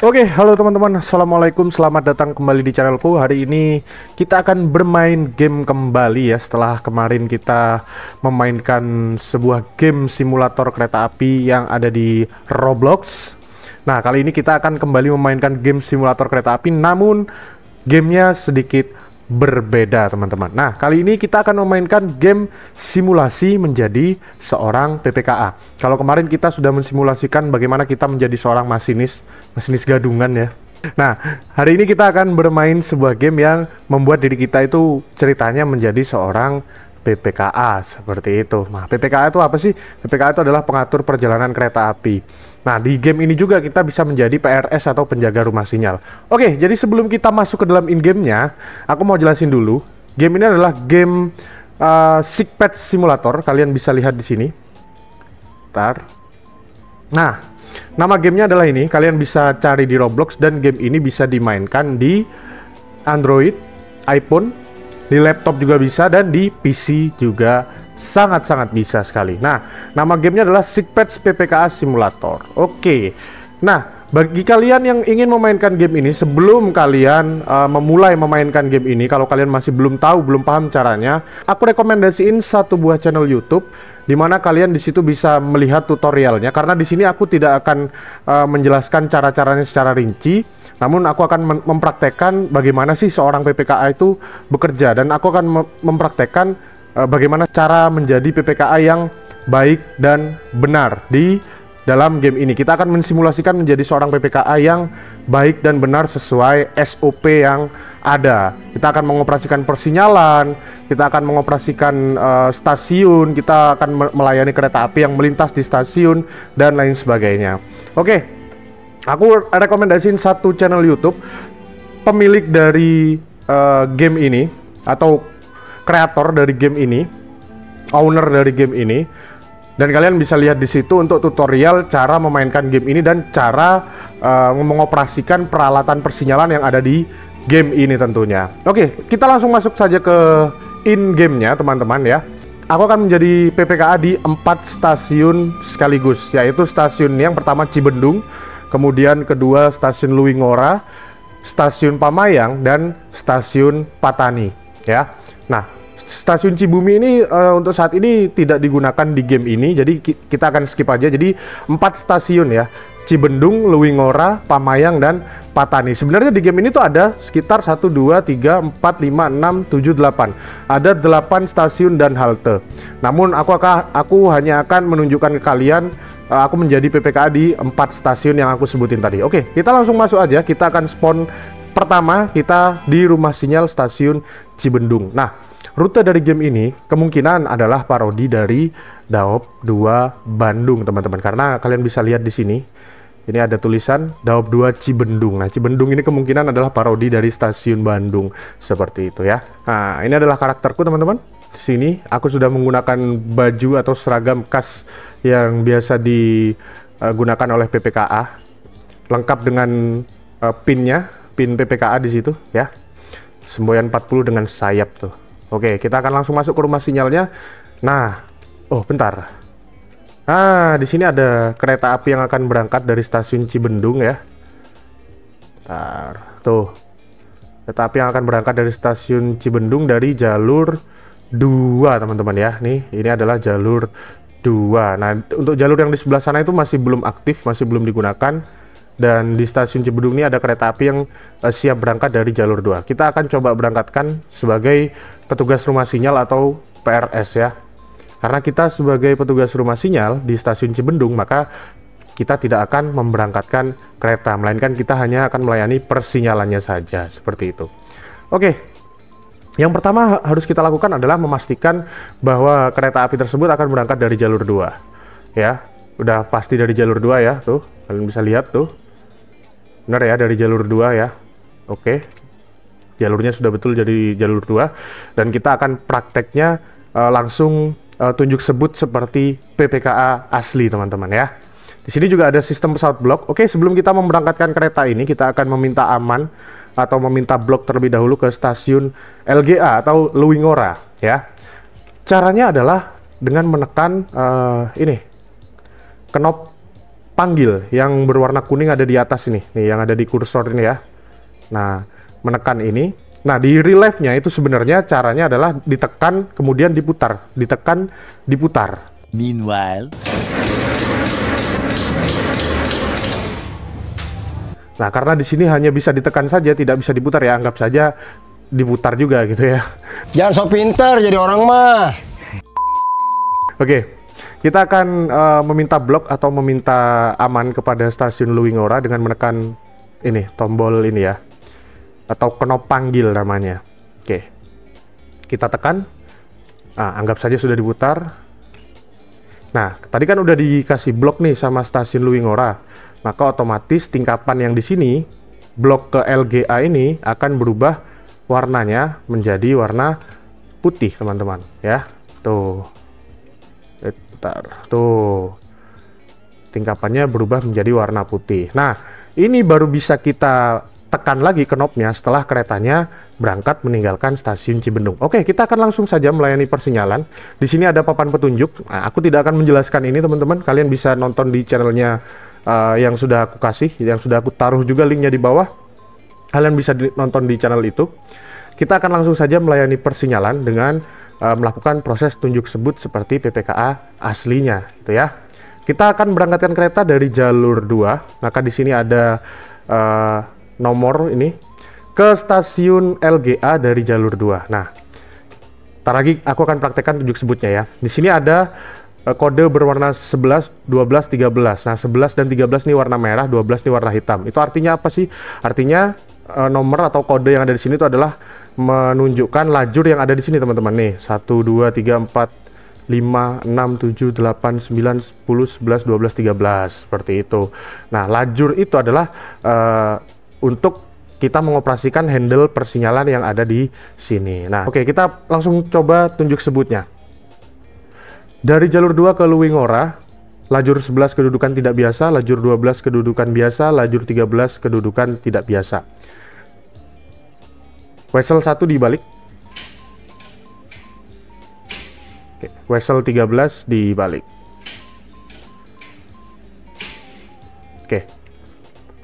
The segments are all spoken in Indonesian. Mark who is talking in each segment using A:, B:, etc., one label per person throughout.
A: Oke, halo teman-teman, assalamualaikum, selamat datang kembali di channelku. Hari ini kita akan bermain game kembali ya. Setelah kemarin kita memainkan sebuah game simulator kereta api yang ada di Roblox. Nah, kali ini kita akan kembali memainkan game simulator kereta api, namun gamenya sedikit berbeda teman-teman. Nah, kali ini kita akan memainkan game simulasi menjadi seorang PPKA. Kalau kemarin kita sudah mensimulasikan bagaimana kita menjadi seorang masinis gadungan ya. Nah, hari ini kita akan bermain sebuah game yang membuat diri kita itu ceritanya menjadi seorang PPKA seperti itu. Nah, PPKA itu apa sih? PPKA itu adalah pengatur perjalanan kereta api. Nah, di game ini juga kita bisa menjadi PRS atau penjaga rumah sinyal. Oke, jadi sebelum kita masuk ke dalam in-game-nya, aku mau jelasin dulu. Game ini adalah game Sick Pets Simulator. Kalian bisa lihat di sini. Bentar. Nah, nama gamenya adalah ini. Kalian bisa cari di Roblox dan game ini bisa dimainkan di Android, iPhone, di laptop juga bisa, dan di PC juga sangat-sangat bisa sekali. Nah, nama gamenya adalah Sick Pets PPKA Simulator. Oke. Nah, bagi kalian yang ingin memainkan game ini, sebelum kalian memulai memainkan game ini, kalau kalian masih belum tahu, belum paham caranya, aku rekomendasiin satu buah channel YouTube di mana kalian di situ bisa melihat tutorialnya. Karena di sini aku tidak akan menjelaskan cara-caranya secara rinci, namun aku akan mempraktekkan bagaimana sih seorang PPKA itu bekerja, dan aku akan mempraktekkan bagaimana cara menjadi PPKA yang baik dan benar di dalam game ini. Kita akan mensimulasikan menjadi seorang PPKA yang baik dan benar sesuai SOP yang ada. Kita akan mengoperasikan persinyalan, kita akan mengoperasikan stasiun, kita akan melayani kereta api yang melintas di stasiun, dan lain sebagainya. Oke, aku rekomendasiin satu channel YouTube pemilik dari game ini, atau kreator dari game ini, owner dari game ini, dan kalian bisa lihat di situ untuk tutorial cara memainkan game ini dan cara mengoperasikan peralatan persinyalan yang ada di game ini tentunya. Oke, kita langsung masuk saja ke in game-nya teman-teman ya. Aku akan menjadi PPKA di 4 stasiun sekaligus, yaitu stasiun yang pertama Cibendung, kemudian kedua stasiun Luwingora, stasiun Pamayang, dan stasiun Patani ya. Nah, stasiun Cibumi ini untuk saat ini tidak digunakan di game ini, jadi kita akan skip aja. Jadi 4 stasiun ya, Cibendung, Luwingora, Pamayang, dan Patani. Sebenarnya di game ini tuh ada sekitar 1, 2, 3, 4, 5, 6, 7, 8. Ada 8 stasiun dan halte. Namun aku hanya akan menunjukkan ke kalian aku menjadi PPKA di 4 stasiun yang aku sebutin tadi. Oke, kita langsung masuk aja. Kita akan spawn pertama kita di rumah sinyal stasiun Cibendung. Nah, rute dari game ini kemungkinan adalah parodi dari Daop 2 Bandung, teman-teman. Karena kalian bisa lihat di sini, ini ada tulisan Daop 2 Cibendung. Nah, Cibendung ini kemungkinan adalah parodi dari stasiun Bandung, seperti itu ya. Nah, ini adalah karakterku, teman-teman. Di sini aku sudah menggunakan baju atau seragam khas yang biasa digunakan oleh PPKA, lengkap dengan pinnya, pin PPKA di situ ya. Semboyan 40 dengan sayap tuh. Oke, kita akan langsung masuk ke rumah sinyalnya. Nah, oh bentar. Nah, di sini ada kereta api yang akan berangkat dari stasiun Cibendung ya. Bentar, tuh. Kereta api yang akan berangkat dari stasiun Cibendung dari jalur 2, teman-teman ya. Nih, ini adalah jalur 2. Nah, untuk jalur yang di sebelah sana itu masih belum aktif, masih belum digunakan. Dan di stasiun Cibendung ini ada kereta api yang siap berangkat dari jalur 2. Kita akan coba berangkatkan sebagai petugas rumah sinyal atau PRS ya. Karena kita sebagai petugas rumah sinyal di stasiun Cibendung, maka kita tidak akan memberangkatkan kereta, melainkan kita hanya akan melayani persinyalannya saja, seperti itu. Oke, yang pertama harus kita lakukan adalah memastikan bahwa kereta api tersebut akan berangkat dari jalur 2 ya. Udah pasti dari jalur 2 ya, tuh kalian bisa lihat tuh. Benar ya, dari jalur 2 ya. Oke, jalurnya sudah betul jadi jalur 2, dan kita akan prakteknya langsung tunjuk sebut seperti PPKA asli, teman-teman ya. Di sini juga ada sistem pesawat blok. Oke, sebelum kita memberangkatkan kereta ini, kita akan meminta aman atau meminta blok terlebih dahulu ke stasiun LGA atau Luwingora ya. Caranya adalah dengan menekan ini, knop panggil yang berwarna kuning ada di atas ini, nih yang ada di kursor ini ya. Nah, menekan ini. Nah, di relive-nya itu sebenarnya caranya adalah ditekan kemudian diputar, ditekan diputar.
B: Meanwhile.
A: Nah, karena di sini hanya bisa ditekan saja, tidak bisa diputar ya, anggap saja diputar juga gitu ya.
C: Jangan sok pintar jadi orang mah.
A: Oke. Kita akan meminta blok atau meminta aman kepada stasiun Luwingora dengan menekan ini, tombol ini ya. Atau knop panggil namanya. Oke. Kita tekan. Nah, anggap saja sudah diputar. Nah, tadi kan udah dikasih blok nih sama stasiun Luwingora. Maka otomatis tingkapan yang di sini, blok ke LGA ini akan berubah warnanya menjadi warna putih, teman-teman. Ya, tuh. Bentar, tuh tingkapannya berubah menjadi warna putih. Nah, ini baru bisa kita tekan lagi knopnya setelah keretanya berangkat meninggalkan stasiun Cibendung. Oke, kita akan langsung saja melayani persinyalan. Di sini ada papan petunjuk. Nah, aku tidak akan menjelaskan ini, teman-teman. Kalian bisa nonton di channelnya yang sudah aku kasih, yang sudah aku taruh juga linknya di bawah. Kalian bisa nonton di channel itu. Kita akan langsung saja melayani persinyalan dengan melakukan proses tunjuk sebut seperti PPKA aslinya, gitu ya. Kita akan berangkatkan kereta dari jalur 2. Maka di sini ada nomor ini ke stasiun LGA dari jalur 2. Nah, ntar lagi aku akan praktekkan tunjuk sebutnya ya. Di sini ada kode berwarna 11, 12, 13. Nah, 11 dan 13 ini warna merah, 12 ini warna hitam. Itu artinya apa sih? Artinya nomor atau kode yang ada di sini itu adalah menunjukkan lajur yang ada di sini, teman-teman. Nih, 1, 2, 3, 4, 5, 6, 7, 8, 9, 10, 11, 12, 13. Seperti itu. Nah, lajur itu adalah untuk kita mengoperasikan handle persinyalan yang ada di sini. Nah, oke, kita langsung coba tunjuk sebutnya. Dari jalur 2 ke Luwingora, lajur 11 kedudukan tidak biasa, lajur 12 kedudukan biasa, lajur 13 kedudukan tidak biasa. Wesel 1 dibalik. Oke, wesel 13 dibalik. Oke.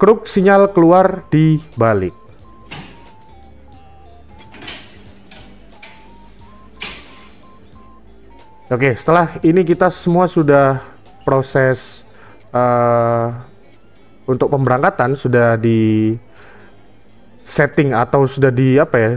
A: Kruk sinyal keluar dibalik. Oke, setelah ini kita semua sudah proses untuk pemberangkatan sudah di setting atau sudah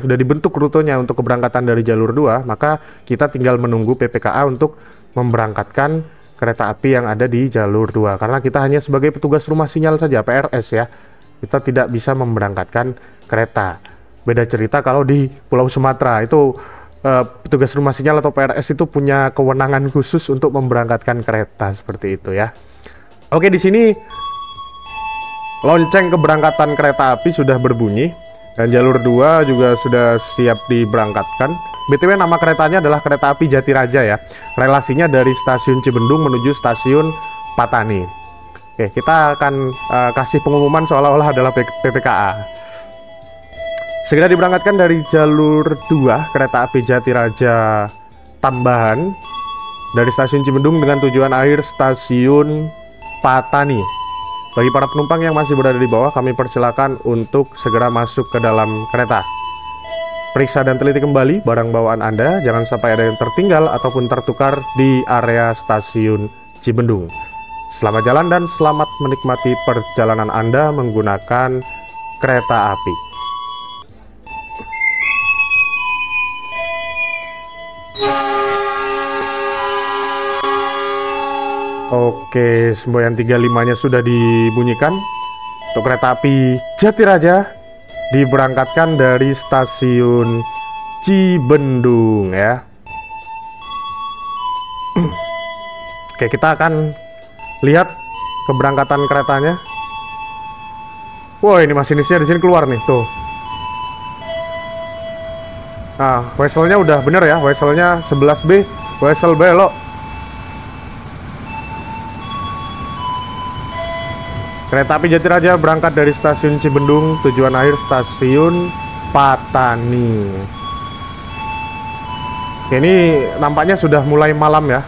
A: sudah dibentuk rutenya untuk keberangkatan dari jalur 2, maka kita tinggal menunggu PPKA untuk memberangkatkan kereta api yang ada di jalur 2. Karena kita hanya sebagai petugas rumah sinyal saja, PRS ya. Kita tidak bisa memberangkatkan kereta. Beda cerita kalau di Pulau Sumatera, itu petugas rumah sinyal atau PRS itu punya kewenangan khusus untuk memberangkatkan kereta seperti itu ya. Oke, di sini lonceng keberangkatan kereta api sudah berbunyi dan jalur 2 juga sudah siap diberangkatkan. BTW nama keretanya adalah kereta api Jatiraja ya. Relasinya dari stasiun Cibendung menuju stasiun Patani. Oke, kita akan kasih pengumuman seolah-olah adalah PPKA. Segera diberangkatkan dari jalur 2 kereta api Jatiraja tambahan dari stasiun Cibendung dengan tujuan akhir stasiun Patani. Bagi para penumpang yang masih berada di bawah, kami persilakan untuk segera masuk ke dalam kereta. Periksa dan teliti kembali barang bawaan Anda, jangan sampai ada yang tertinggal ataupun tertukar di area stasiun Cibendung. Selamat jalan dan selamat menikmati perjalanan Anda menggunakan kereta api. Oke, semboyan 35-nya sudah dibunyikan. Untuk kereta api Jatiraja diberangkatkan dari stasiun Cibendung ya. Oke, kita akan lihat keberangkatan keretanya. Wah, ini masinisnya di sini keluar nih, tuh. Nah, whistle-nya udah bener ya, whistle-nya 11B, whistle belok. Kereta api Jatiraja berangkat dari stasiun Cibendung, tujuan akhir stasiun Patani. Oke, ini nampaknya sudah mulai malam ya.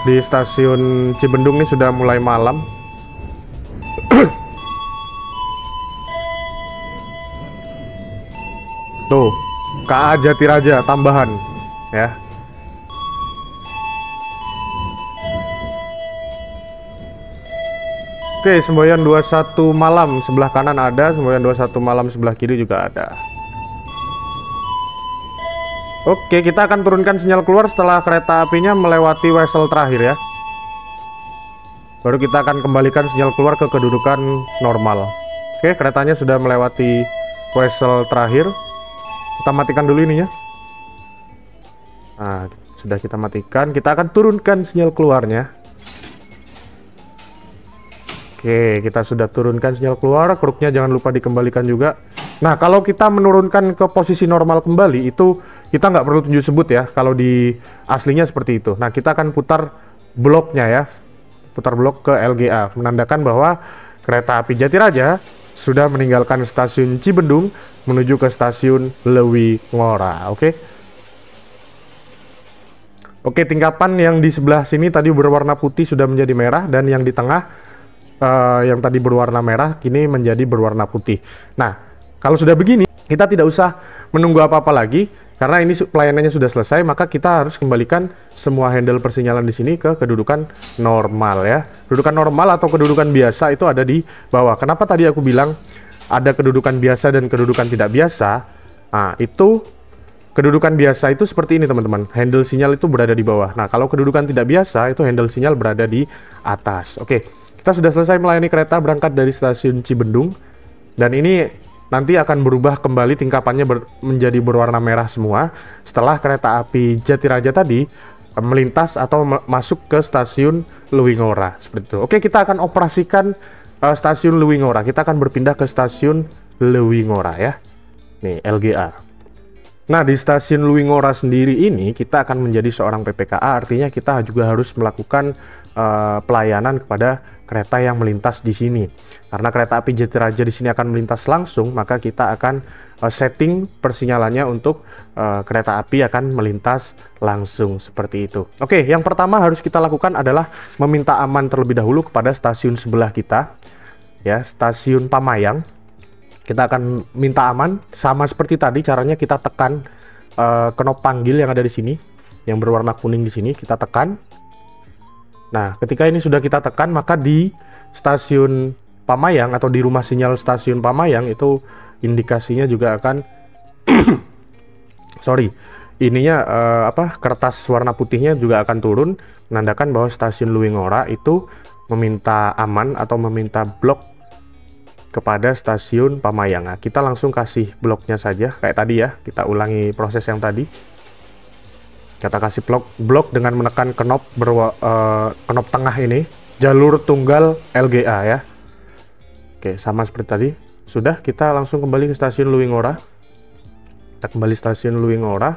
A: Di stasiun Cibendung ini sudah mulai malam. Tuh, KA Jatiraja tambahan ya. Oke, semboyan 21 malam sebelah kanan ada, semboyan 21 malam sebelah kiri juga ada. Oke, kita akan turunkan sinyal keluar setelah kereta apinya melewati wesel terakhir ya. Baru kita akan kembalikan sinyal keluar ke kedudukan normal. Oke, keretanya sudah melewati wesel terakhir. Kita matikan dulu ininya. Nah, sudah kita matikan. Kita akan turunkan sinyal keluarnya. Oke, kita sudah turunkan sinyal keluar. Kruknya jangan lupa dikembalikan juga. Nah, kalau kita menurunkan ke posisi normal kembali, itu kita nggak perlu tunjuk sebut ya. Kalau di aslinya seperti itu. Nah, kita akan putar bloknya ya. Putar blok ke LGA. Menandakan bahwa kereta api Jatiraja sudah meninggalkan stasiun Cibendung menuju ke stasiun Lewi Ngora. Oke. Oke, tingkapan yang di sebelah sini tadi berwarna putih sudah menjadi merah, dan yang di tengah yang tadi berwarna merah kini menjadi berwarna putih. Nah, kalau sudah begini, kita tidak usah menunggu apa-apa lagi karena ini pelayanannya sudah selesai, maka kita harus kembalikan semua handle persinyalan di sini ke kedudukan normal ya. Kedudukan normal atau kedudukan biasa itu ada di bawah. Kenapa tadi aku bilang ada kedudukan biasa dan kedudukan tidak biasa? Nah, itu kedudukan biasa itu seperti ini teman-teman. Handle sinyal itu berada di bawah. Nah, kalau kedudukan tidak biasa itu handle sinyal berada di atas. Oke. Kita sudah selesai melayani kereta berangkat dari stasiun Cibendung, dan ini nanti akan berubah kembali tingkapannya menjadi berwarna merah semua setelah kereta api Jatiraja tadi melintas atau masuk ke stasiun Lewi Ngora seperti itu. Oke, kita akan operasikan stasiun Lewi Ngora. Kita akan berpindah ke stasiun Lewi Ngora ya. Nih, LGA. Nah, di stasiun Lewi Ngora sendiri ini kita akan menjadi seorang PPKA, artinya kita juga harus melakukan pelayanan kepada kereta yang melintas di sini. Karena kereta api Jatiraja di sini akan melintas langsung, maka kita akan setting persinyalannya untuk kereta api akan melintas langsung seperti itu. Oke, yang pertama harus kita lakukan adalah meminta aman terlebih dahulu kepada stasiun sebelah kita, ya, stasiun Pamayang. Kita akan minta aman sama seperti tadi. Caranya kita tekan knop panggil yang ada di sini, yang berwarna kuning di sini, kita tekan. Nah, ketika ini sudah kita tekan, maka di stasiun Pamayang atau di rumah sinyal stasiun Pamayang itu indikasinya juga akan ininya kertas warna putihnya juga akan turun, menandakan bahwa stasiun Lewi Ngora itu meminta aman atau meminta blok kepada stasiun Pamayang. Nah, kita langsung kasih bloknya saja kayak tadi ya. Kita ulangi proses yang tadi. Kita kasih blok dengan menekan knop knop tengah ini, jalur tunggal LGA ya. Oke, sama seperti tadi. Sudah, kita langsung kembali ke stasiun Lewi Ngora. Kita kembali stasiun Lewi Ngora.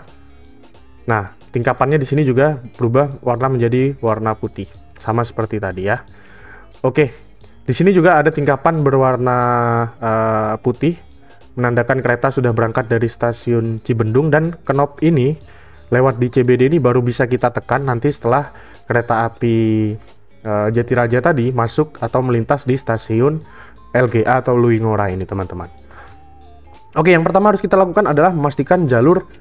A: Nah, tingkapannya di sini juga berubah warna menjadi warna putih, sama seperti tadi ya. Oke, di sini juga ada tingkapan berwarna putih, menandakan kereta sudah berangkat dari stasiun Cibendung, dan knop ini lewat di CBD ini baru bisa kita tekan nanti setelah kereta api Jatiraja tadi masuk atau melintas di stasiun LGA atau Lewi Ngora ini teman-teman. Oke, yang pertama harus kita lakukan adalah memastikan jalur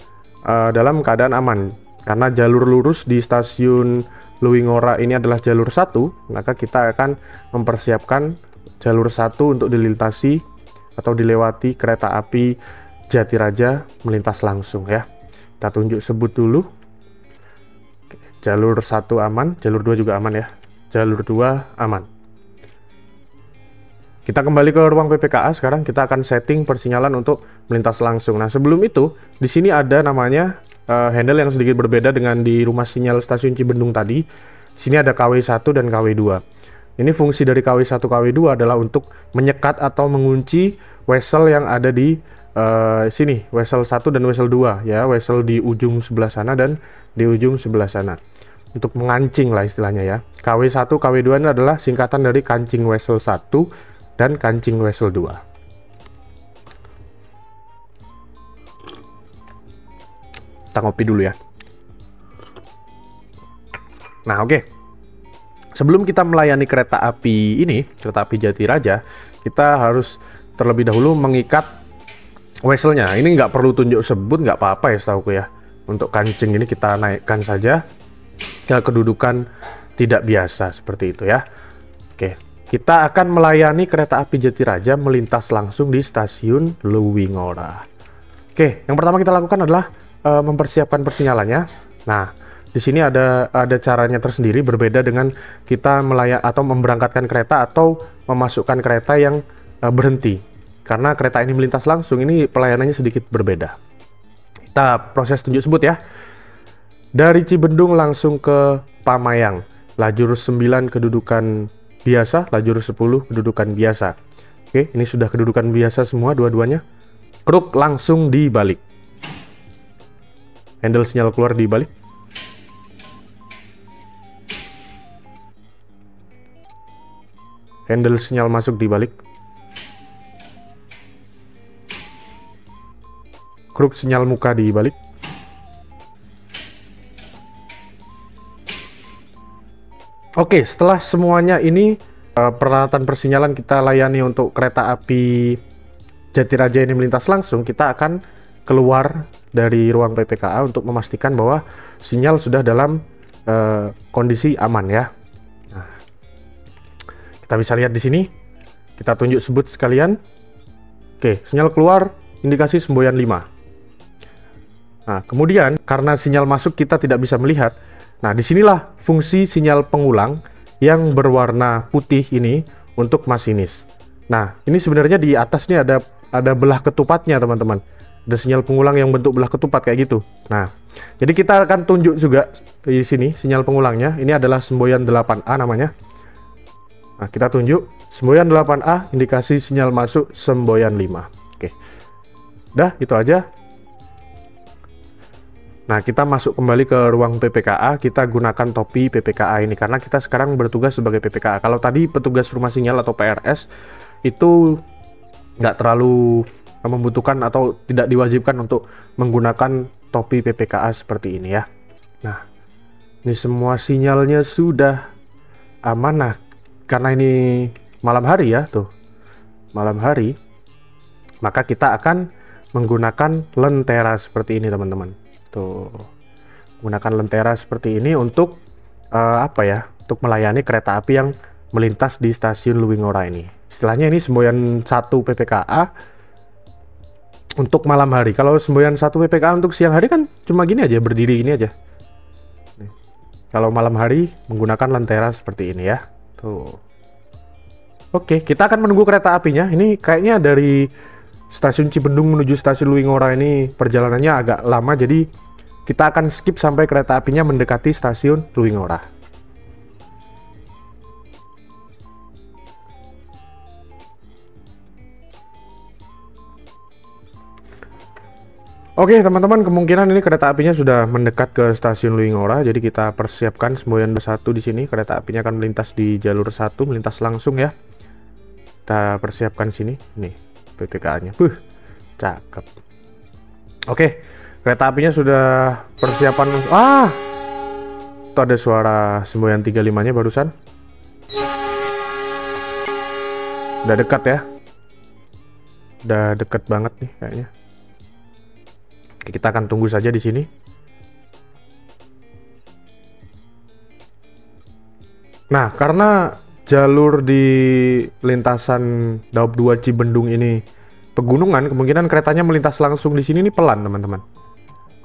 A: dalam keadaan aman. Karena jalur lurus di stasiun Lewi Ngora ini adalah jalur 1, maka kita akan mempersiapkan jalur 1 untuk dilintasi atau dilewati kereta api Jatiraja melintas langsung ya. Kita tunjuk sebut dulu. Oke, jalur 1 aman, jalur 2 juga aman ya. Jalur 2 aman. Kita kembali ke ruang PPKA sekarang. Kita akan setting persinyalan untuk melintas langsung. Nah, sebelum itu di sini ada namanya handle yang sedikit berbeda dengan di rumah sinyal stasiun Cibendung tadi. Di sini ada KW1 dan KW2. Ini fungsi dari KW1 KW2 adalah untuk menyekat atau mengunci wesel yang ada di sini, wesel 1 dan wesel 2 ya, wesel di ujung sebelah sana dan di ujung sebelah sana, untuk mengancing lah istilahnya ya. KW1 KW2 ini adalah singkatan dari kancing wesel 1 dan kancing wesel 2. Kita ngopi dulu ya. Nah, oke. sebelum kita melayani kereta api ini, kereta api Jatiraja, kita harus terlebih dahulu mengikat wesselnya. Ini nggak perlu tunjuk sebut, nggak apa-apa ya setahuku ya. Untuk kancing ini kita naikkan saja ke kedudukan tidak biasa seperti itu ya. Oke, kita akan melayani kereta api Jatiraja melintas langsung di stasiun Luwingora. Oke, yang pertama kita lakukan adalah mempersiapkan persinyalannya. Nah, di sini ada caranya tersendiri, berbeda dengan kita atau memberangkatkan kereta atau memasukkan kereta yang berhenti. Karena kereta ini melintas langsung, ini pelayanannya sedikit berbeda. Kita proses tunjuk sebut ya. Dari Cibendung langsung ke Pamayang, lajur 9 kedudukan biasa, lajur 10 kedudukan biasa. Oke, ini sudah kedudukan biasa semua dua-duanya. Kruk langsung dibalik. Handle sinyal keluar dibalik. Handle sinyal masuk dibalik. Kruk sinyal muka dibalik. Oke, setelah semuanya ini peralatan persinyalan kita layani untuk kereta api Jatiraja ini melintas langsung, kita akan keluar dari ruang PPKA untuk memastikan bahwa sinyal sudah dalam kondisi aman ya. Nah, kita bisa lihat di sini, kita tunjuk sebut sekalian. Oke, sinyal keluar, indikasi semboyan 5. Nah, kemudian karena sinyal masuk kita tidak bisa melihat. Nah, disinilah fungsi sinyal pengulang yang berwarna putih ini untuk masinis. Nah, ini sebenarnya di atasnya ada belah ketupatnya, teman-teman. Ada sinyal pengulang yang bentuk belah ketupat kayak gitu. Nah, jadi kita akan tunjuk juga di sini sinyal pengulangnya. Ini adalah semboyan 8A namanya. Nah, kita tunjuk semboyan 8A, indikasi sinyal masuk semboyan 5. Oke. Udah, itu aja. Nah, kita masuk kembali ke ruang PPKA, kita gunakan topi PPKA ini, karena kita sekarang bertugas sebagai PPKA. Kalau tadi petugas rumah sinyal atau PRS, itu nggak terlalu membutuhkan atau tidak diwajibkan untuk menggunakan topi PPKA seperti ini ya. Nah, ini semua sinyalnya sudah aman. Nah, karena ini malam hari ya, tuh, malam hari, maka kita akan menggunakan lentera seperti ini, teman-teman. Tuh, menggunakan lentera seperti ini untuk apa ya? Untuk melayani kereta api yang melintas di stasiun Luwingora ini. Istilahnya ini semboyan 1 PPKA untuk malam hari. Kalau semboyan 1 PPKA untuk siang hari kan cuma gini aja, berdiri gini aja. Nih. Kalau malam hari menggunakan lentera seperti ini ya. Tuh. Oke, kita akan menunggu kereta apinya. Ini kayaknya dari stasiun Cibendung menuju stasiun Luwingora ini perjalanannya agak lama, jadi kita akan skip sampai kereta apinya mendekati stasiun Luwingora. Oke teman-teman, kemungkinan ini kereta apinya sudah mendekat ke stasiun Luwingora, jadi kita persiapkan semboyan 1 di sini. Kereta apinya akan melintas di jalur 1, melintas langsung ya. Kita persiapkan sini, nih PPKA-nya. Cakep. Oke, kereta apinya sudah persiapan. Itu ada suara semboyan 35-nya barusan. Udah dekat ya. Udah deket banget nih kayaknya. Oke, kita akan tunggu saja di sini. Nah, karena jalur di lintasan Daop 2 Cibendung ini pegunungan, kemungkinan keretanya melintas langsung di sini nih pelan, teman-teman.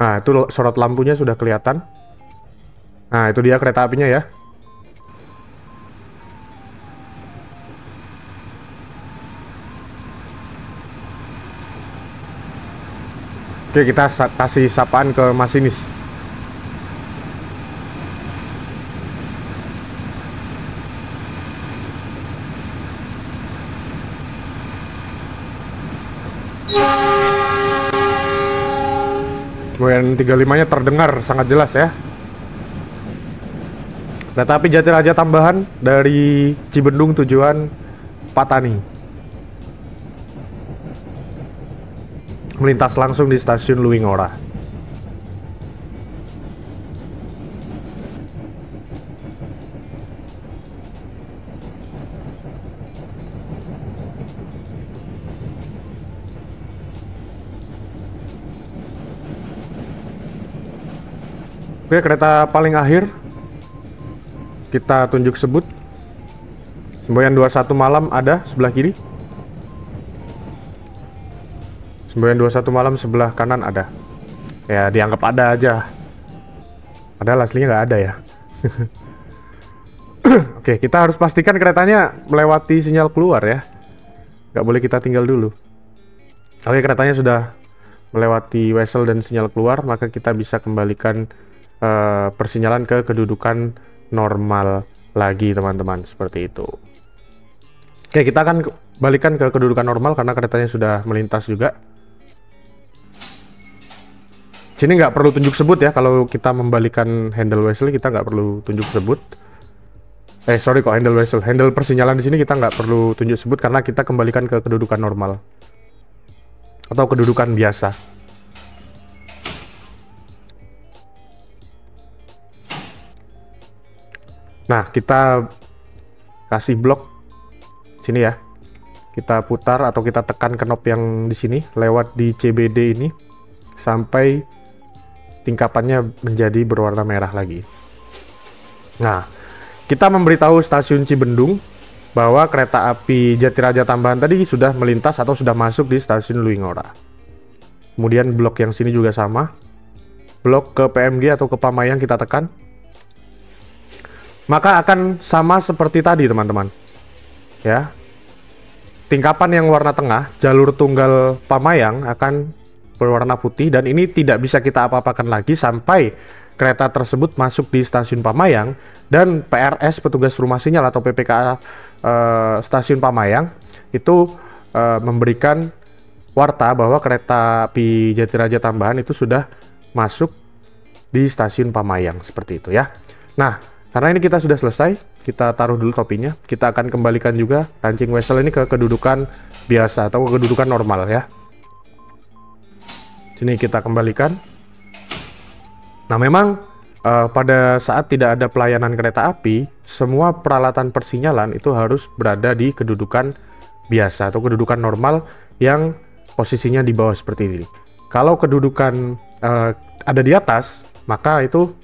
A: Nah, itu sorot lampunya sudah kelihatan. Nah, itu dia kereta apinya ya. Oke, kita kasih sapaan ke masinis. Semboyan 35-nya terdengar sangat jelas ya. Kereta api Jatiraja tambahan dari Cibendung tujuan Patani. Melintas langsung di stasiun Luwingora. Oke, kereta paling akhir kita tunjuk sebut. Semboyan 21 malam ada sebelah kiri. Semboyan 21 malam sebelah kanan ada. Ya, dianggap ada aja. Padahal aslinya nggak ada ya. Oke, kita harus pastikan keretanya melewati sinyal keluar ya. Nggak boleh kita tinggal dulu. Oke, keretanya sudah melewati whistle dan sinyal keluar, maka kita bisa kembalikan persinyalan ke kedudukan normal lagi, teman-teman. Seperti itu. Oke, kita akan balikan ke kedudukan normal karena keretanya sudah melintas juga. Sini nggak perlu tunjuk sebut ya, kalau kita membalikan handle whistle kita nggak perlu tunjuk sebut. Sorry kok, handle whistle, handle persinyalan di sini kita nggak perlu tunjuk sebut karena kita kembalikan ke kedudukan normal atau kedudukan biasa. Nah, kita kasih blok sini ya. Kita putar atau kita tekan knob yang di sini lewat di CBD ini sampai tingkapannya menjadi berwarna merah lagi. Nah, kita memberitahu stasiun Cibendung bahwa kereta api Jatiraja tambahan tadi sudah melintas atau sudah masuk di stasiun Luingora. Kemudian blok yang sini juga sama. Blok ke PMG atau ke Pamayang kita tekan. Maka akan sama seperti tadi, teman-teman. Ya. Tingkapan yang warna tengah, jalur tunggal Pamayang akan berwarna putih dan ini tidak bisa kita apa-apakan lagi sampai kereta tersebut masuk di stasiun Pamayang dan PRS petugas rumah sinyal atau PPKA stasiun Pamayang itu memberikan warta bahwa kereta api Jatiraja tambahan itu sudah masuk di stasiun Pamayang, seperti itu ya. Nah, karena ini kita sudah selesai, kita taruh dulu topinya. Kita akan kembalikan juga kancing whistle ini ke kedudukan biasa atau kedudukan normal ya. Sini kita kembalikan. Nah, memang pada saat tidak ada pelayanan kereta api, semua peralatan persinyalan itu harus berada di kedudukan biasa atau kedudukan normal yang posisinya di bawah seperti ini. Kalau kedudukan ada di atas, maka itu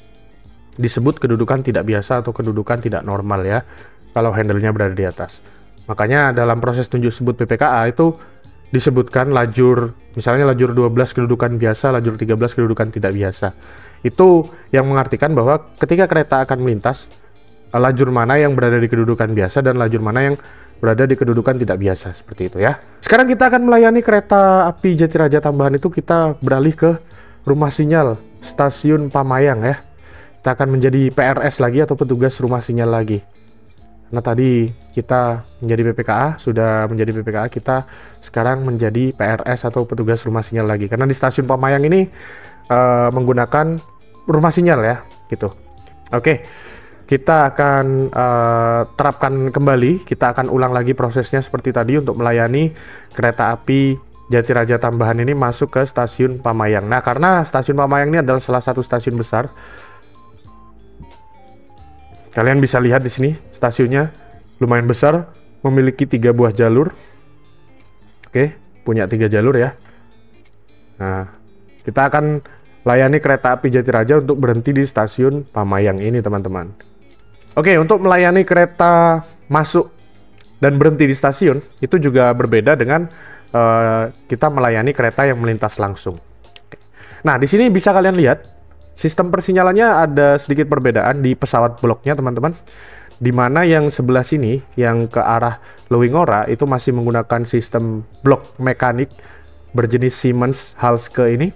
A: disebut kedudukan tidak biasa atau kedudukan tidak normal ya, kalau handle-nya berada di atas. Makanya dalam proses tunjuk sebut PPKA itu disebutkan lajur, misalnya lajur 12 kedudukan biasa, lajur 13 kedudukan tidak biasa. Itu yang mengartikan bahwa ketika kereta akan melintas, lajur mana yang berada di kedudukan biasa dan lajur mana yang berada di kedudukan tidak biasa, seperti itu ya. Sekarang kita akan melayani kereta api Jatiraja tambahan itu, kita beralih ke rumah sinyal stasiun Pamayang ya. Kita akan menjadi PRS lagi atau petugas rumah sinyal lagi. Karena tadi kita menjadi PPKA, sudah menjadi PPKA, kita sekarang menjadi PRS atau petugas rumah sinyal lagi. Karena di stasiun Pamayang ini menggunakan rumah sinyal ya, gitu. Oke, kita akan terapkan kembali, kita akan ulang lagi prosesnya seperti tadi untuk melayani kereta api Jatiraja tambahan ini masuk ke stasiun Pamayang. Nah, karena stasiun Pamayang ini adalah salah satu stasiun besar, kalian bisa lihat di sini stasiunnya lumayan besar, memiliki 3 buah jalur. Oke, punya 3 jalur ya. Nah, kita akan layani kereta api Jatiraja untuk berhenti di stasiun Pamayang ini, teman-teman. Oke, untuk melayani kereta masuk dan berhenti di stasiun itu juga berbeda dengan kita melayani kereta yang melintas langsung. Nah, di sini bisa kalian lihat sistem persinyalannya ada sedikit perbedaan di pesawat bloknya, teman-teman. Di mana yang sebelah sini, yang ke arah Luingora, itu masih menggunakan sistem blok mekanik berjenis Siemens Halske ini.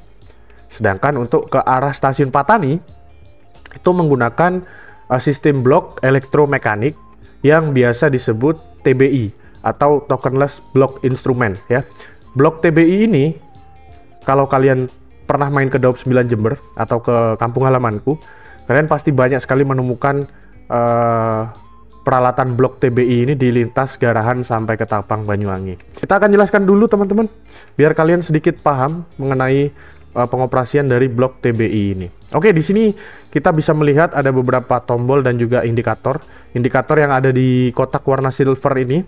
A: Sedangkan untuk ke arah stasiun Patani, itu menggunakan sistem blok elektromekanik yang biasa disebut TBI atau Tokenless Block Instrument ya. Blok TBI ini, kalau kalian pernah main ke Daup 9 Jember atau ke kampung halamanku, kalian pasti banyak sekali menemukan peralatan blok TBI ini di lintas Garahan sampai ke Tapang, Banyuwangi. Kita akan jelaskan dulu, teman-teman, biar kalian sedikit paham mengenai pengoperasian dari blok TBI ini. Oke, di sini kita bisa melihat ada beberapa tombol dan juga indikator. Indikator yang ada di kotak warna silver ini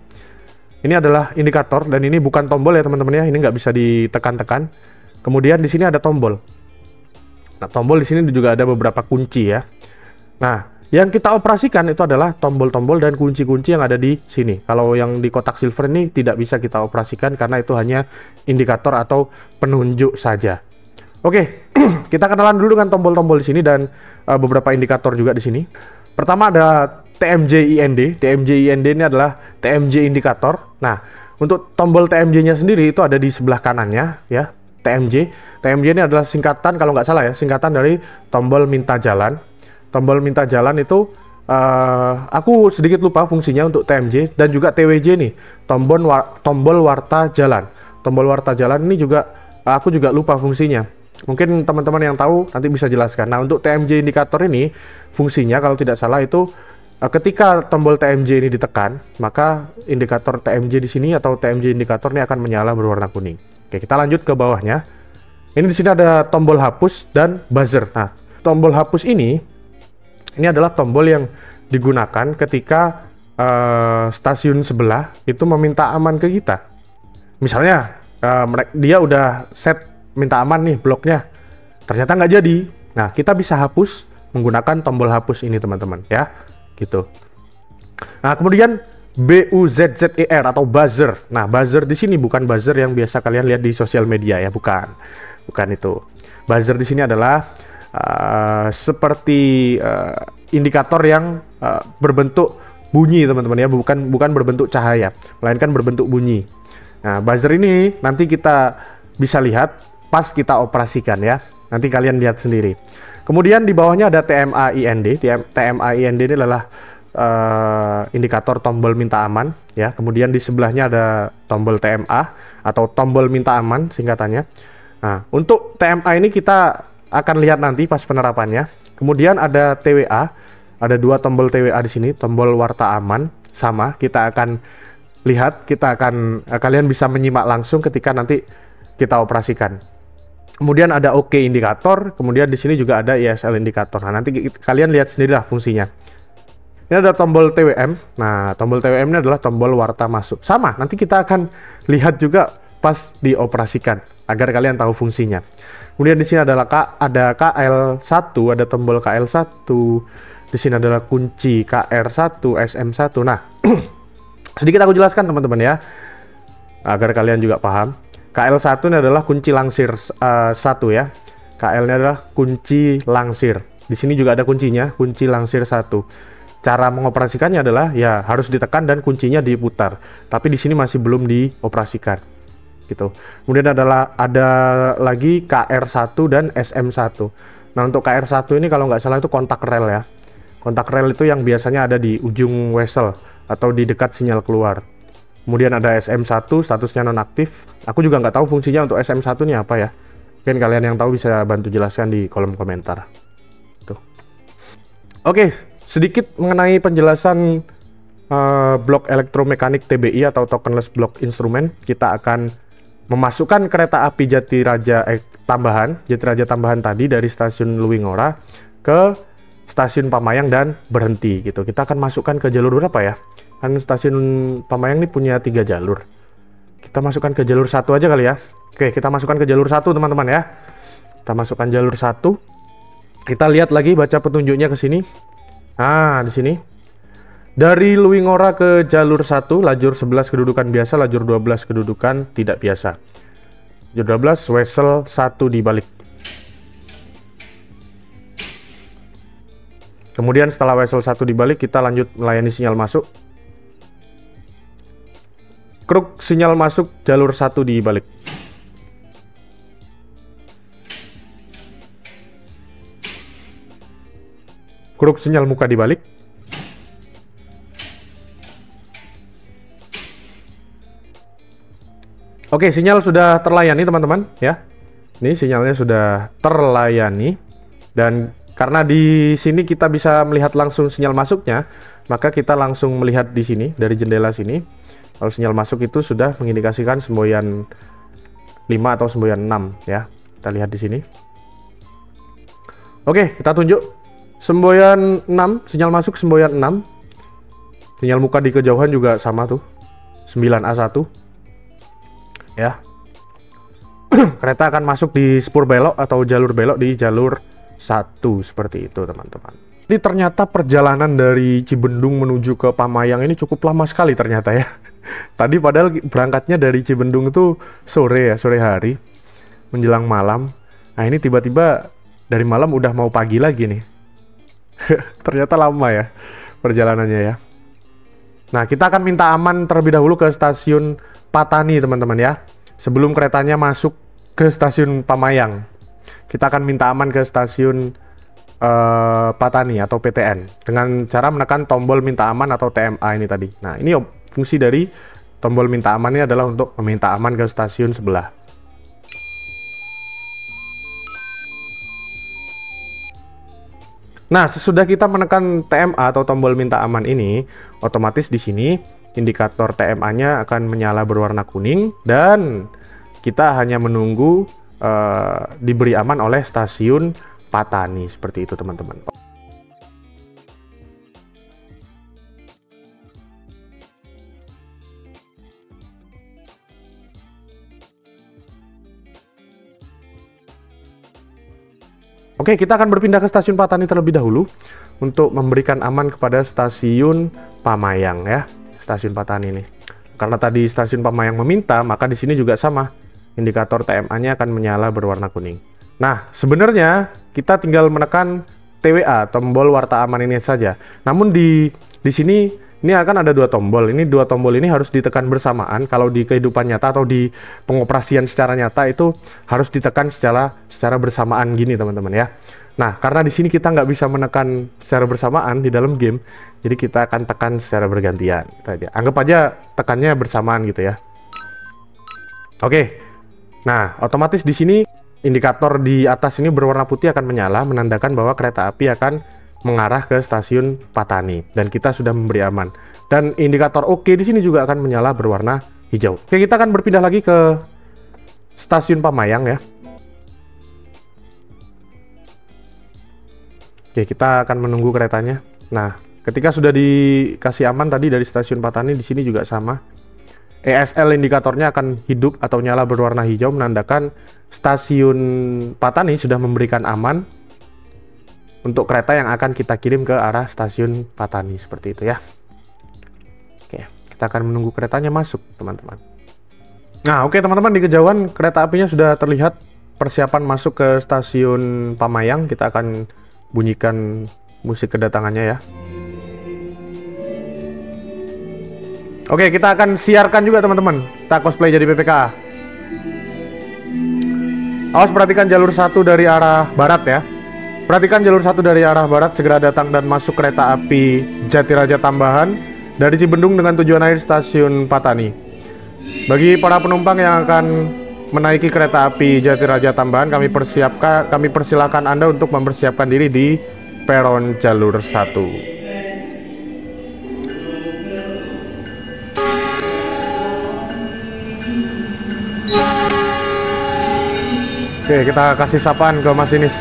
A: adalah indikator dan ini bukan tombol ya, teman-teman ya. Ini nggak bisa ditekan-tekan. Kemudian di sini ada tombol. Nah, tombol di sini juga ada beberapa kunci ya. Nah, yang kita operasikan itu adalah tombol-tombol dan kunci-kunci yang ada di sini. Kalau yang di kotak silver ini tidak bisa kita operasikan karena itu hanya indikator atau penunjuk saja. Oke, kita kenalan dulu dengan tombol-tombol di sini dan beberapa indikator juga di sini. Pertama ada TMJ IND. TMJ IND ini adalah TMJ indikator. Nah, untuk tombol TMJ-nya sendiri itu ada di sebelah kanannya ya. TMJ. TMJ ini adalah singkatan, kalau nggak salah ya, singkatan dari tombol minta jalan. Tombol minta jalan itu aku sedikit lupa fungsinya untuk TMJ, dan juga TWJ nih, tombol warta jalan. Tombol warta jalan ini juga aku juga lupa fungsinya. Mungkin teman-teman yang tahu nanti bisa jelaskan. Nah, untuk TMJ indikator ini fungsinya kalau tidak salah itu ketika tombol TMJ ini ditekan, maka indikator TMJ di sini atau TMJ indikator ini akan menyala berwarna kuning. Oke, kita lanjut ke bawahnya. Ini di sini ada tombol hapus dan buzzer. Nah, tombol hapus ini adalah tombol yang digunakan ketika stasiun sebelah itu meminta aman ke kita. Misalnya dia udah set minta aman nih bloknya, ternyata nggak jadi. Nah, kita bisa hapus menggunakan tombol hapus ini teman-teman ya, gitu. Nah, kemudian BUZZER atau buzzer. Nah, buzzer di sini bukan buzzer yang biasa kalian lihat di sosial media ya, bukan itu. Buzzer di sini adalah seperti indikator yang berbentuk bunyi teman-teman ya, bukan berbentuk cahaya, melainkan berbentuk bunyi. Nah, buzzer ini nanti kita bisa lihat pas kita operasikan ya. Nanti kalian lihat sendiri. Kemudian di bawahnya ada TMA IND. TMA IND ini adalah indikator tombol minta aman ya. Kemudian di sebelahnya ada tombol TMA atau tombol minta aman singkatannya. Nah, untuk TMA ini kita akan lihat nanti pas penerapannya. Kemudian ada TWA, ada dua tombol TWA di sini, tombol warta aman sama. Kita akan lihat, kalian bisa menyimak langsung ketika nanti kita operasikan. Kemudian ada OK indikator, kemudian di sini juga ada ISL indikator. Nah, nanti kalian lihat sendirilah fungsinya. Ini ada tombol TWM. Nah, tombol TWM ini adalah tombol warta masuk. Sama, nanti kita akan lihat juga pas dioperasikan agar kalian tahu fungsinya. Kemudian di sini adalah ada KL1, ada tombol KL1. Di sini adalah kunci KR1, SM1. Nah, sedikit aku jelaskan teman-teman ya, agar kalian juga paham. KL1 ini adalah kunci langsir 1 ya. KL ini adalah kunci langsir. Di sini juga ada kuncinya, kunci langsir 1. Cara mengoperasikannya adalah ya harus ditekan dan kuncinya diputar. Tapi di sini masih belum dioperasikan. Gitu. Kemudian ada lagi KR1 dan SM1. Nah, untuk KR1 ini kalau nggak salah itu kontak rel ya. Kontak rel itu yang biasanya ada di ujung wesel atau di dekat sinyal keluar. Kemudian ada SM1, statusnya nonaktif. Aku juga nggak tahu fungsinya untuk SM1 ini apa ya. Mungkin kalian yang tahu bisa bantu jelaskan di kolom komentar. Tuh. Oke, sedikit mengenai penjelasan blok elektromekanik TBI atau tokenless block instrument. Kita akan memasukkan kereta api Jatiraja tambahan tadi dari stasiun Luwingora ke stasiun Pamayang dan berhenti gitu. Kita akan masukkan ke jalur berapa ya? Kan stasiun Pamayang ini punya 3 jalur. Kita masukkan ke jalur 1 aja kali ya. Oke, kita masukkan ke jalur 1 teman-teman ya. Kita masukkan jalur 1. Kita lihat lagi baca petunjuknya ke sini. Nah, di sini. Dari Luwingora ke jalur 1, lajur 11 kedudukan biasa, lajur 12 kedudukan tidak biasa. Lajur 12, wesel 1 dibalik. Kemudian setelah wesel 1 dibalik, kita lanjut melayani sinyal masuk. Kruk sinyal masuk jalur 1 dibalik. Kruk sinyal muka dibalik. Oke, sinyal sudah terlayani teman-teman ya. Ini sinyalnya sudah terlayani, dan karena di sini kita bisa melihat langsung sinyal masuknya, maka kita langsung melihat di sini dari jendela sini. Kalau sinyal masuk itu sudah mengindikasikan semboyan 5 atau semboyan 6 ya. Kita lihat di sini. Oke, kita tunjuk semboyan 6, sinyal masuk semboyan 6. Sinyal muka di kejauhan juga sama tuh. 9A1. Ya. Kereta akan masuk di spur belok atau jalur belok di jalur seperti itu teman-teman. Jadi ternyata perjalanan dari Cibendung menuju ke Pamayang ini cukup lama sekali ternyata ya. Tadi padahal berangkatnya dari Cibendung itu sore hari, menjelang malam. Nah ini tiba-tiba dari malam udah mau pagi lagi nih. Ternyata lama ya perjalanannya ya. Nah kita akan minta aman terlebih dahulu ke stasiun Patani teman-teman ya. Sebelum keretanya masuk ke stasiun Pamayang, kita akan minta aman ke stasiun Patani atau PTN dengan cara menekan tombol minta aman atau TMA ini tadi. Nah ini fungsi dari tombol minta aman ini adalah untuk meminta aman ke stasiun sebelah. Nah sesudah kita menekan TMA atau tombol minta aman ini, otomatis di sini indikator TMA-nya akan menyala berwarna kuning dan kita hanya menunggu diberi aman oleh stasiun Patani seperti itu teman-teman. Oke, kita akan berpindah ke stasiun Patani terlebih dahulu untuk memberikan aman kepada stasiun Pamayang ya, stasiun Patani ini. Karena tadi stasiun Pamayang meminta, maka di sini juga sama, indikator TMA-nya akan menyala berwarna kuning. Nah, sebenarnya kita tinggal menekan TWA, tombol warta aman ini saja. Namun di sini ini akan ada dua tombol. Ini dua tombol ini harus ditekan bersamaan. Kalau di kehidupan nyata atau di pengoperasian secara nyata itu harus ditekan secara bersamaan gini teman-teman ya. Nah, karena di sini kita nggak bisa menekan secara bersamaan di dalam game, jadi kita akan tekan secara bergantian. Anggap aja tekannya bersamaan gitu ya. Oke. Nah, otomatis di sini indikator di atas ini berwarna putih akan menyala, menandakan bahwa kereta api akan mengarah ke stasiun Patani dan kita sudah memberi aman. Dan indikator OK di sini juga akan menyala berwarna hijau. Oke, kita akan berpindah lagi ke stasiun Pamayang ya. Oke, kita akan menunggu keretanya. Nah, ketika sudah dikasih aman tadi dari stasiun Patani, di sini juga sama. ESL indikatornya akan hidup atau nyala berwarna hijau, menandakan stasiun Patani sudah memberikan aman untuk kereta yang akan kita kirim ke arah stasiun Patani seperti itu ya. Oke, kita akan menunggu keretanya masuk teman-teman. Nah oke teman-teman, di kejauhan kereta apinya sudah terlihat persiapan masuk ke stasiun Pamayang. Kita akan bunyikan musik kedatangannya ya. Oke, kita akan siarkan juga teman-teman. Kita cosplay jadi PPK. Awas, perhatikan jalur 1 dari arah barat ya. Perhatikan jalur 1 dari arah barat segera datang dan masuk kereta api Jatiraja Tambahan dari Cibendung dengan tujuan akhir stasiun Patani. Bagi para penumpang yang akan menaiki kereta api Jatiraja Tambahan, kami persilakan Anda untuk mempersiapkan diri di peron jalur 1. Oke, kita kasih sapaan ke masinis.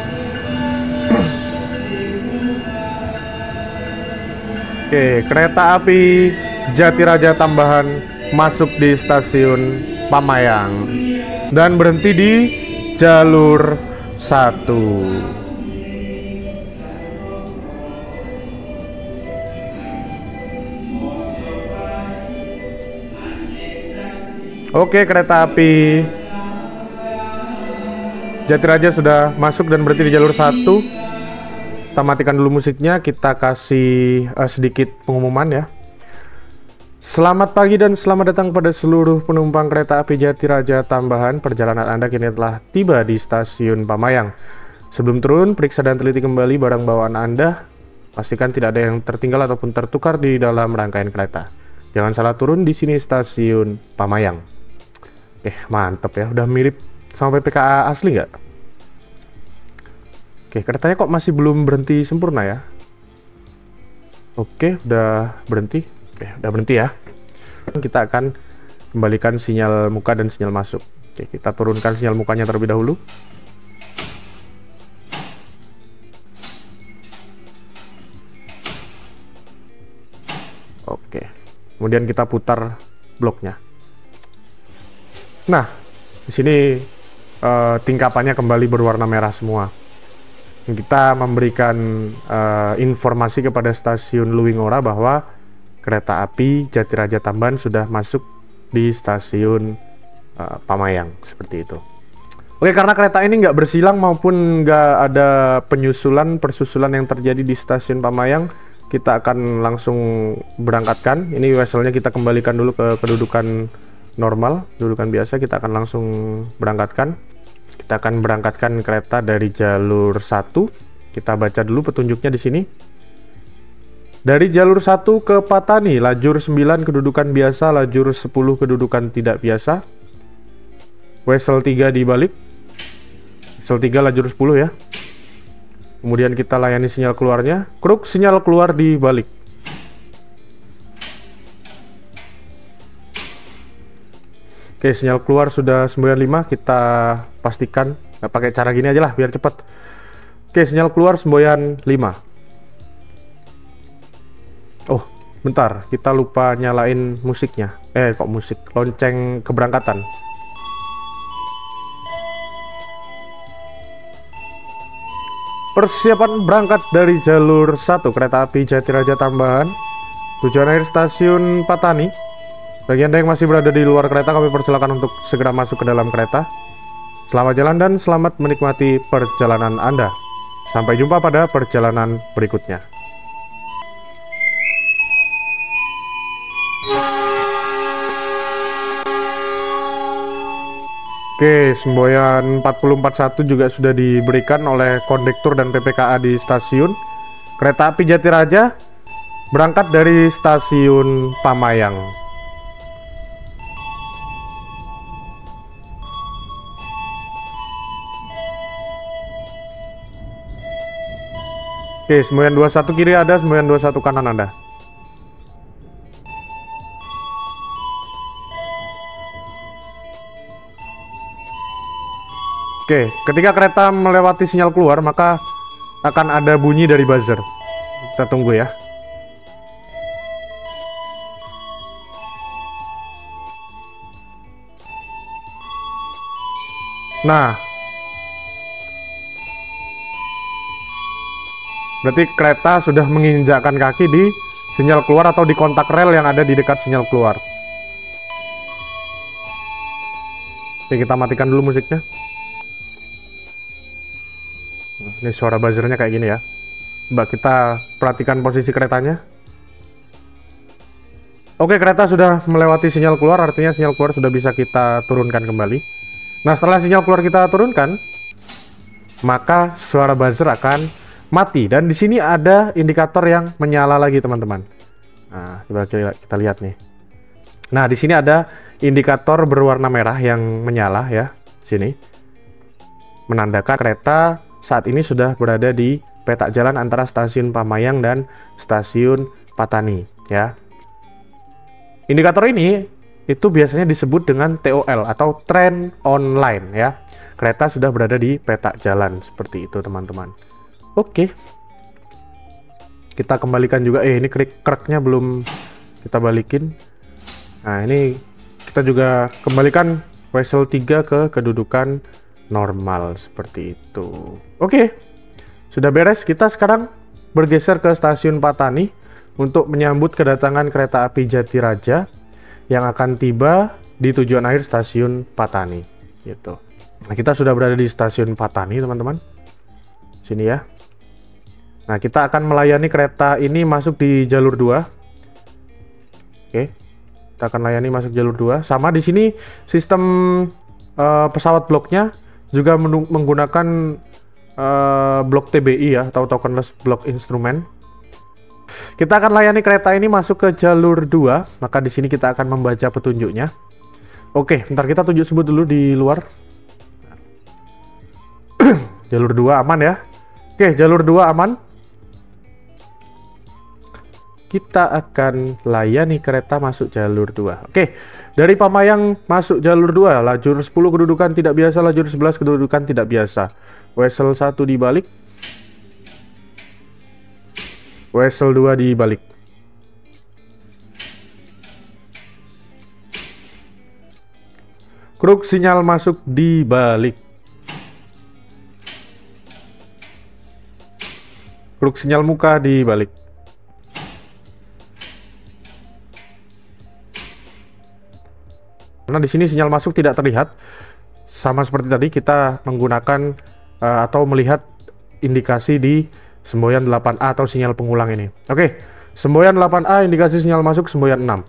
A: Oke, kereta api Jatiraja Tambahan masuk di stasiun Pamayang dan berhenti di jalur 1. Oke, kereta api Jatiraja sudah masuk dan berhenti di jalur 1. Kita matikan dulu musiknya, kita kasih sedikit pengumuman ya. Selamat pagi dan selamat datang pada seluruh penumpang kereta api Jatiraja Tambahan. Perjalanan Anda kini telah tiba di stasiun Pamayang. Sebelum turun, periksa dan teliti kembali barang bawaan Anda. Pastikan tidak ada yang tertinggal ataupun tertukar di dalam rangkaian kereta. Jangan salah turun, di sini stasiun Pamayang. Mantep ya, udah mirip sama PPKA asli nggak? Oke, keretanya kok masih belum berhenti sempurna ya? Oke, udah berhenti. Oke, udah berhenti ya. Kita akan kembalikan sinyal muka dan sinyal masuk. Oke, kita turunkan sinyal mukanya terlebih dahulu. Oke, kemudian kita putar bloknya. Nah, di sini tingkapannya kembali berwarna merah semua. Kita memberikan informasi kepada stasiun Luwingora bahwa kereta api Jatiraja Tambahan sudah masuk di stasiun Pamayang, seperti itu. Oke, karena kereta ini nggak bersilang maupun nggak ada persusulan yang terjadi di stasiun Pamayang, kita akan langsung berangkatkan. Ini vesselnya kita kembalikan dulu ke kedudukan normal, kedudukan biasa. Kita akan langsung berangkatkan. Kita akan berangkatkan kereta dari jalur 1. Kita baca dulu petunjuknya di sini. Dari jalur 1 ke Patani, lajur 9 kedudukan biasa, lajur 10 kedudukan tidak biasa. Wesel 3 dibalik. Wesel 3 lajur 10 ya. Kemudian kita layani sinyal keluarnya. Kruk sinyal keluar dibalik. Oke, sinyal keluar sudah 95. Kita pastikan pakai cara gini aja lah biar cepat. Oke, sinyal keluar 95. Oh, bentar, kita lupa nyalain musiknya. Kok musik? Lonceng keberangkatan. Persiapan berangkat dari jalur 1 kereta api Jatiraja Tambahan. Tujuan akhir stasiun Patani. Bagi Anda yang masih berada di luar kereta, kami persilakan untuk segera masuk ke dalam kereta. Selamat jalan dan selamat menikmati perjalanan Anda. Sampai jumpa pada perjalanan berikutnya. Oke, semboyan 441 juga sudah diberikan oleh kondektur dan PPKA di stasiun. Kereta api Jatiraja berangkat dari stasiun Pamayang. Oke, semboyan 21 kiri ada, semboyan 21 kanan ada. Oke, ketika kereta melewati sinyal keluar, maka akan ada bunyi dari buzzer. Kita tunggu ya. Nah, berarti kereta sudah menginjakkan kaki di sinyal keluar atau di kontak rel yang ada di dekat sinyal keluar. Oke, kita matikan dulu musiknya. Ini suara buzzernya kayak gini ya. Coba kita perhatikan posisi keretanya. Oke, kereta sudah melewati sinyal keluar, artinya sinyal keluar sudah bisa kita turunkan kembali. Nah, setelah sinyal keluar kita turunkan, maka suara buzzer akan mati. Dan di sini ada indikator yang menyala lagi, teman-teman. Nah, coba kita lihat nih. Nah, di sini ada indikator berwarna merah yang menyala ya, sini. Menandakan kereta saat ini sudah berada di petak jalan antara stasiun Pamayang dan stasiun Patani ya. Indikator ini itu biasanya disebut dengan TOL atau Train Online ya. Kereta sudah berada di petak jalan seperti itu, teman-teman. Oke. Kita kembalikan juga ini krek-kreknya belum kita balikin. Nah, ini kita juga kembalikan wesel 3 ke kedudukan normal seperti itu. Oke, sudah beres. Kita sekarang bergeser ke stasiun Patani untuk menyambut kedatangan kereta api Jatiraja yang akan tiba di tujuan akhir stasiun Patani gitu. Nah, kita sudah berada di stasiun Patani, teman-teman. Sini ya. Nah, kita akan melayani kereta ini masuk di jalur 2. Oke. Kita akan layani masuk jalur 2. Sama di sini sistem pesawat bloknya juga menggunakan blok TBI ya, atau tokenless block instrument. Kita akan layani kereta ini masuk ke jalur 2, maka di sini kita akan membaca petunjuknya. Oke, bentar kita tunjuk sebut dulu di luar. Jalur 2 aman ya. Oke, jalur 2 aman. Kita akan layani kereta masuk jalur 2. Oke, dari Pamayang masuk jalur 2, lajur 10 kedudukan tidak biasa, lajur 11 kedudukan tidak biasa. Wesel 1 dibalik. Wesel 2 dibalik. Kruk sinyal masuk dibalik. Peluk sinyal muka dibalik. Karena di sini sinyal masuk tidak terlihat, sama seperti tadi kita menggunakan atau melihat indikasi di semboyan 8A atau sinyal pengulang ini. Oke, semboyan 8A indikasi sinyal masuk semboyan 6.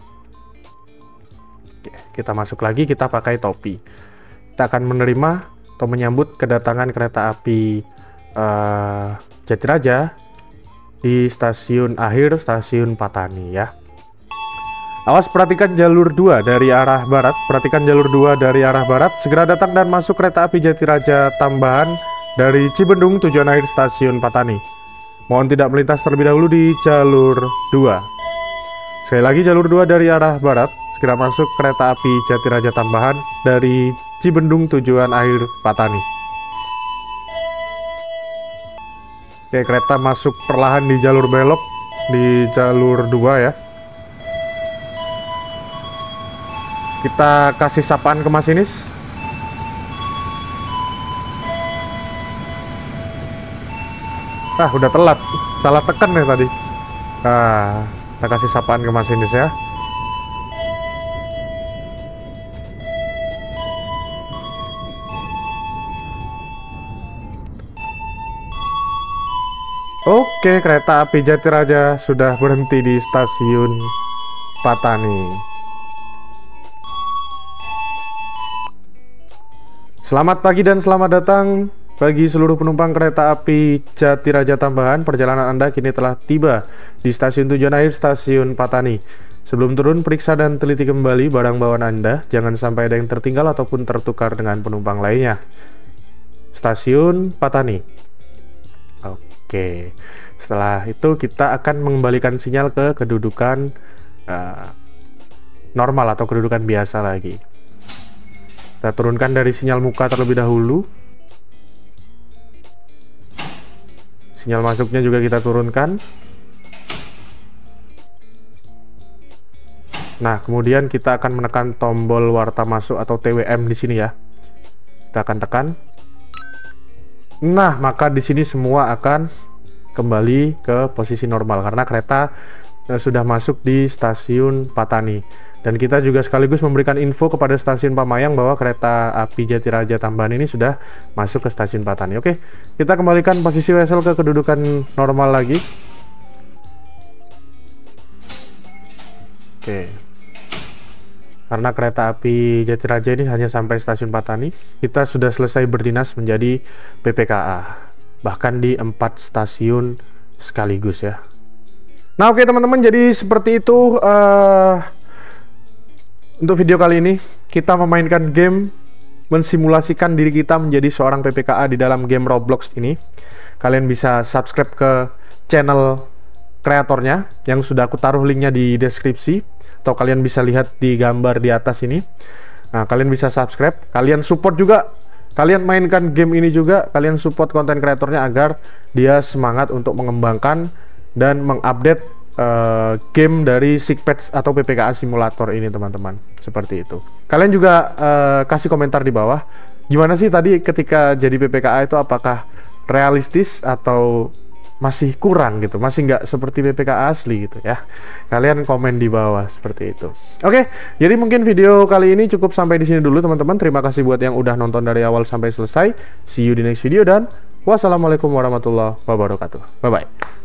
A: Oke, kita masuk lagi, kita pakai topi. Kita akan menerima atau menyambut kedatangan kereta api Jatiraja di stasiun akhir stasiun Patani ya. Awas, perhatikan jalur 2 dari arah barat. Perhatikan jalur 2 dari arah barat. Segera datang dan masuk kereta api Jatiraja tambahan dari Cibendung tujuan akhir stasiun Patani. Mohon tidak melintas terlebih dahulu di jalur 2. Sekali lagi jalur 2 dari arah barat. Segera masuk kereta api Jatiraja tambahan dari Cibendung tujuan akhir Patani. Oke, kereta masuk perlahan di jalur belok di jalur 2 ya. Kita kasih sapaan ke masinis. Udah telat. Salah tekan nih tadi. Kita kasih sapaan ke masinis ya. Oke, kereta api Jatiraja sudah berhenti di stasiun Patani. Selamat pagi dan selamat datang bagi seluruh penumpang kereta api Jatiraja tambahan. Perjalanan Anda kini telah tiba di stasiun tujuan akhir stasiun Patani. Sebelum turun, periksa dan teliti kembali barang bawaan Anda. Jangan sampai ada yang tertinggal ataupun tertukar dengan penumpang lainnya. Stasiun Patani. Oke, setelah itu kita akan mengembalikan sinyal ke kedudukan normal atau kedudukan biasa lagi. Kita turunkan dari sinyal muka terlebih dahulu. Sinyal masuknya juga kita turunkan. Nah, kemudian kita akan menekan tombol warta masuk atau TWM di sini ya. Kita akan tekan. Nah, maka di sini semua akan kembali ke posisi normal karena kereta sudah masuk di stasiun Patani. Dan kita juga sekaligus memberikan info kepada stasiun Pamayang bahwa kereta api Jatiraja tambahan ini sudah masuk ke stasiun Patani. Oke, kita kembalikan posisi wesel ke kedudukan normal lagi. Oke. Karena kereta api Jatiraja ini hanya sampai stasiun Patani, kita sudah selesai berdinas menjadi PPKA. Bahkan di 4 stasiun sekaligus ya. Nah, oke teman-teman, jadi seperti itu untuk video kali ini, kita memainkan game mensimulasikan diri kita menjadi seorang PPKA di dalam game Roblox ini. Kalian bisa subscribe ke channel kreatornya yang sudah aku taruh linknya di deskripsi, atau kalian bisa lihat di gambar di atas ini. Nah, kalian bisa subscribe, kalian support juga, kalian mainkan game ini juga, kalian support konten kreatornya agar dia semangat untuk mengembangkan dan mengupdate game dari Sigpatch atau PPKA simulator ini teman-teman. Seperti itu. Kalian juga kasih komentar di bawah, gimana sih tadi ketika jadi PPKA itu, apakah realistis atau masih kurang gitu, masih nggak seperti PPKA asli gitu ya. Kalian komen di bawah seperti itu. Oke, jadi mungkin video kali ini cukup sampai di sini dulu teman-teman. Terima kasih buat yang udah nonton dari awal sampai selesai. See you di next video dan wassalamualaikum warahmatullahi wabarakatuh. Bye bye.